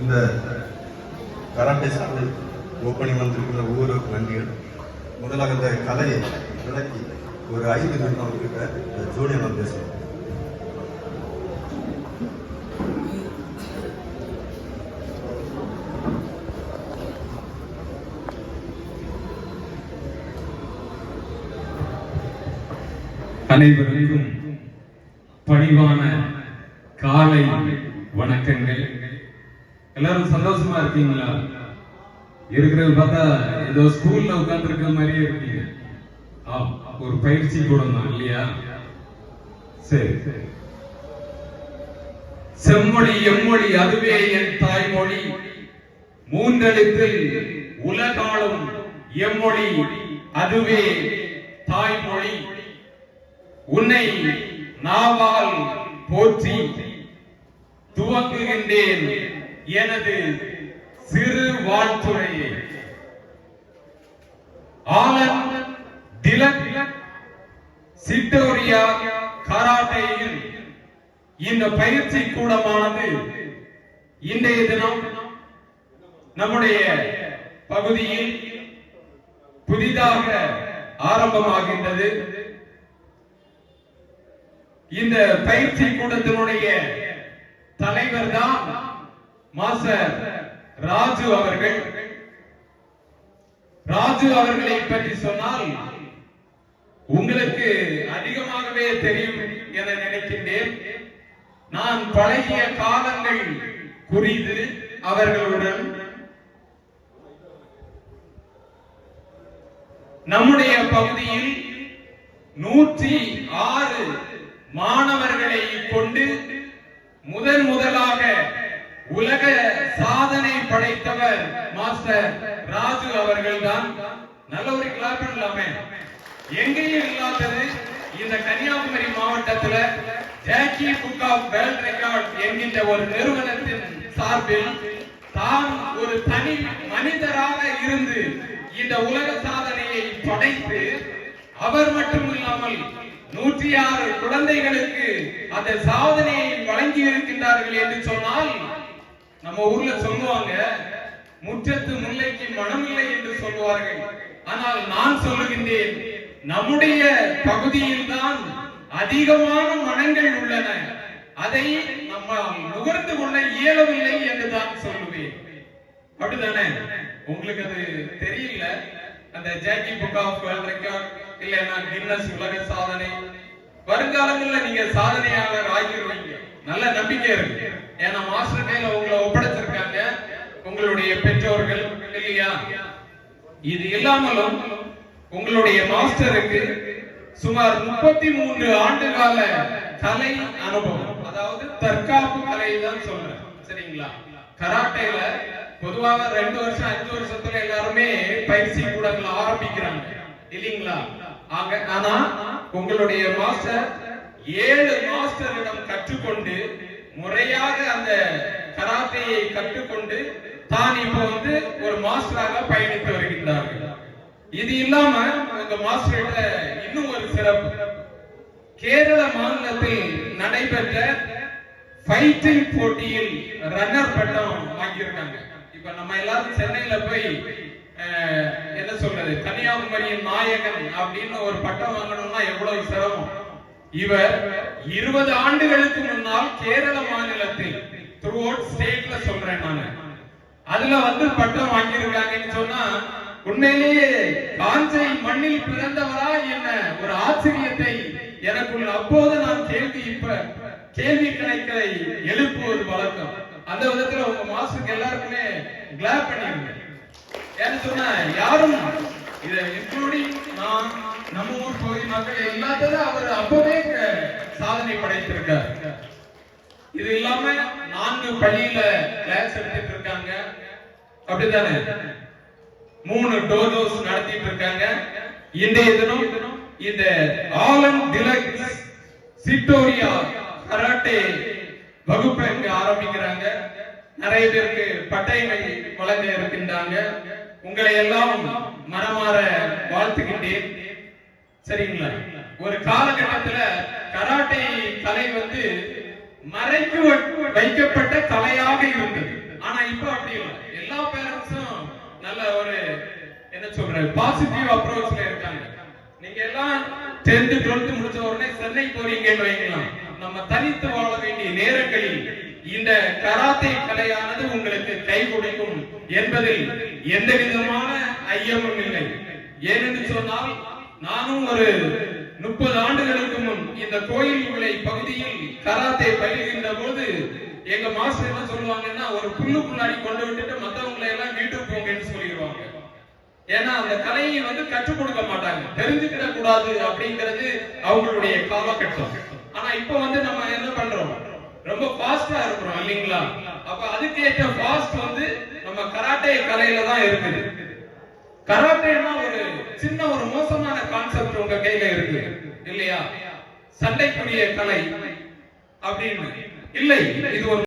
இந்த கராட்டே சாலை ஓப்பனிங் வந்திருக்கிற ஒவ்வொருவருக்கும் நன்றிகள். முதலாக இந்த கலையை விளக்கி ஒரு 5 நிமிடம் கிட்ட ஜூனியர் நான் பேசுவேன். அனைவருக்கும் பணிவான காலை வணக்கங்கள். எல்லாரும் சந்தோஷமா இருக்கீங்களா? இருக்கிறது பார்த்தா ஏதோ ஸ்கூல்ல உட்கார்ந்து இருக்கிற மாதிரியே இருக்கீங்க. ஒரு பயிற்சி கூட தான் இல்லையா? சரி. செம்மொழி எம்மொழி அதுவே என் தாய்மொழி, மூன்றெழுத்தில் உலகாளும் எம்மொழி அதுவே தாய்மொழி, உன்னை நாவால் போற்றி துவங்குகின்றேன் எனது சிறு வாழ்த்துறையை. ஆலன் திலக் சிட்டோரியா கராட்டேயில் இந்த பயிற்சி கூடமானது இன்றைய தினம் நம்முடைய பகுதியில் புதிதாக ஆரம்பமாகின்றது. இந்த பயிற்சி கூடத்தினுடைய தலைவர் தான் மாஸ்டர் ராஜு அவர்கள். ராஜு அவர்களை பற்றி சொன்னால் உங்களுக்கு அதிகமாகவே தெரியும் என நினைக்கின்றேன். நான் பழகிய காலங்கள் குறித்து அவர்களுடன் நம்முடைய பகுதியில் 106 மாணவர்களை கொண்டு முதலாக உலக சாதனை படைத்தவர் மாஸ்டர் ராஜு அவர்கள் தான். நல்ல ஒரு கிளாப் பண்ணலாமே. எங்கேயும் இல்லாதது இந்த கன்னியாகுமரி மாவட்டத்தில் Jackie book of world record என்கின்ற ஒரு நிறுவனத்தின் சார்பில் தான் ஒரு தனி மனிதராக இருந்து இந்த உலக சாதனையை படைத்து அவர் மட்டும் இல்லாமல் 106 குழந்தைகளுக்கு அந்த சாதனையை வழங்கி இருக்கின்றார்கள் என்று சொன்னால், நம்ம ஊர்ல சொல்லுவாங்க முற்றத்து முல்லைக்கு மனமில்லை என்று சொல்லுவார்கள். ஆனால் நான் சொல்லுகின்றேன், நம்முடைய பகுதியில் தான் அதிகமான மனங்கள் உள்ளன. அதை நம்ம நுகர்ந்து கொள்ள இயலவில்லை என்று தான் சொல்லுவேன். அப்படிதானே? உங்களுக்கு அது தெரியல. அந்த Jackie book of world record இல்லைன்னா கின்னஸ் உலக சாதனை, வருங்காலங்களில் நீங்க சாதனையாளர் ஆகிடுவீங்க. நல்ல நம்பிக்கை இருக்கு. ஏன்னா மாஸ்டர் கையில உங்களை ஒப்படைச்சிருக்காங்க உங்களுடைய பெற்றோர்கள் இல்லையா? இது இல்லாமலும் உங்களுடைய மாஸ்டருக்கு சுமார் 33 ஆண்டு கால கலை அனுபவம், அதாவது தற்காப்பு கலை தான் சொல்றேன். சரிங்களா? கராட்டேல பொதுவாக 2 வருஷம் 5 வருஷத்துல எல்லாருமே பயிற்சி கூடங்களை ஆரம்பிக்கிறாங்க இல்லீங்களா? ஆனா உங்களுடைய மாஸ்டர் 7 மாஸ்டரிடம் கற்றுக்கொண்டு முறையாக அந்த கராத்தையை கற்றுக்கொண்டு தான் இப்போ ஒரு மாஸ்டராக பயணித்து வருகின்றார்கள். இது இல்லாம உங்க மாஸ்டர்கிட்ட இன்னும் ஒரு சிறப்பு. கேரள மாநிலத்தில் நடைபெற்ற ஃபைட்டிங் போட்டியில் ரன்னர் பட்டம் வாங்கியிருக்காங்க. இப்ப நம்ம எல்லாரும் சென்னையில போய் என்ன சொல்றது, கன்னியாகுமரியின் நாயகன் அப்படின்னு ஒரு பட்டம் வாங்கணும்னா எவ்வளவு சிரமம். இவர் 20 ஆண்டுகளுக்கு முன்னால் கேரள மாநிலத்தில் த்ரூ அவுட் ஸ்டேட்ல சொல்றேன் நான், அதுல பட்டம் வாங்கியிருக்காங்கன்னு சொன்னா உண்மையிலேயே காஞ்சை மண்ணில் பிறந்தவரா என்ன ஒரு ஆச்சரியத்தை எனக்குள்ள அப்போது நான் கேள்வி கணக்கை எழுப்புவது வழக்கம். அந்த விதத்துல உங்க மாஸ்டருக்கு எல்லாருக்குமே கிளாப் பண்ணிருங்க. ஏன்னு சொன்னா யாரும் இத இன்க்ளூடிங் நான் நம்ம ஊர் பகுதி மக்கள் எல்லாத்தையும் அவர் அப்பவே சாதனை படைத்திருக்கார். இது இல்லாம 4 பள்ளியில கிளாஸ் எடுத்துட்டு இருக்காங்க. அப்படித்தானே? 3 டோஜோஸ் நடத்திட்டு இருக்காங்க. இன்றைய தினம் இந்த ஆலன் திலக் சிட்டோரியா கராட்டே வகுப்பை இங்க ஆரம்பிக்கிறாங்க. நிறைய பேருக்கு பட்டயங்கள் வழங்க இருக்கின்றாங்க. உங்களை எல்லாம் மனமாற வாழ்த்துகின்றேன். சரிங்களா? ஒரு காலகட்டத்துல கராட்டே கலை மறைக்கு வைக்கப்பட்ட கலையாக இருந்தது. ஆனா இப்ப அப்படி இல்லை. எல்லா பேரண்ட்ஸும் நல்ல ஒரு என்ன சொல்ற பாசிட்டிவ் அப்ரோச்ல இருக்காங்க. நீங்க எல்லாம் 10th 12th முடிச்ச உடனே சென்னை போறீங்கன்னு வைக்கலாம். நம்ம தனித்து வாழ வேண்டிய நேரங்களில் இந்த கராத்தே கலையானது உங்களுக்கு கை கொடுக்கும் என்பதில் எந்த விதமான ஐயமும் இல்லை. ஏனென்று சொன்னால் நானும் ஒரு 30 ஆண்டுகளுக்கு முன் இந்த கோயில் விளை பகுதியில் கராத்தே பயில்கின்ற போது எங்க மாஸ்டர் என்ன சொல்லுவாங்கன்னா, ஒரு புல்லுக்குள்ளாடி கொண்டு விட்டுட்டு மத்தவங்களை எல்லாம் வீட்டுக்கு போங்கன்னு சொல்லிடுவாங்க. ஏன்னா அந்த கலையை கற்றுக் கொடுக்க மாட்டாங்க, தெரிஞ்சுக்கிட கூடாது அப்படிங்கிறது அவங்களுடைய காலகட்டம். ஆனா இப்ப நம்ம என்ன பண்றோம், ரொம்ப ஃபாஸ்டா இருக்கிறோம் இல்லீங்களா? அப்ப அதுக்கேற்ற ஃபாஸ்ட் நம்ம கராட்டே கலையில தான் இருக்குது. கராட்டேனா ஒரு சின்ன ஒரு மோசமான கான்செப்ட் உங்க கையில இருக்கு இல்லையா? சண்டைக்குரிய கலை அப்படின்னு இல்லை, இது ஒரு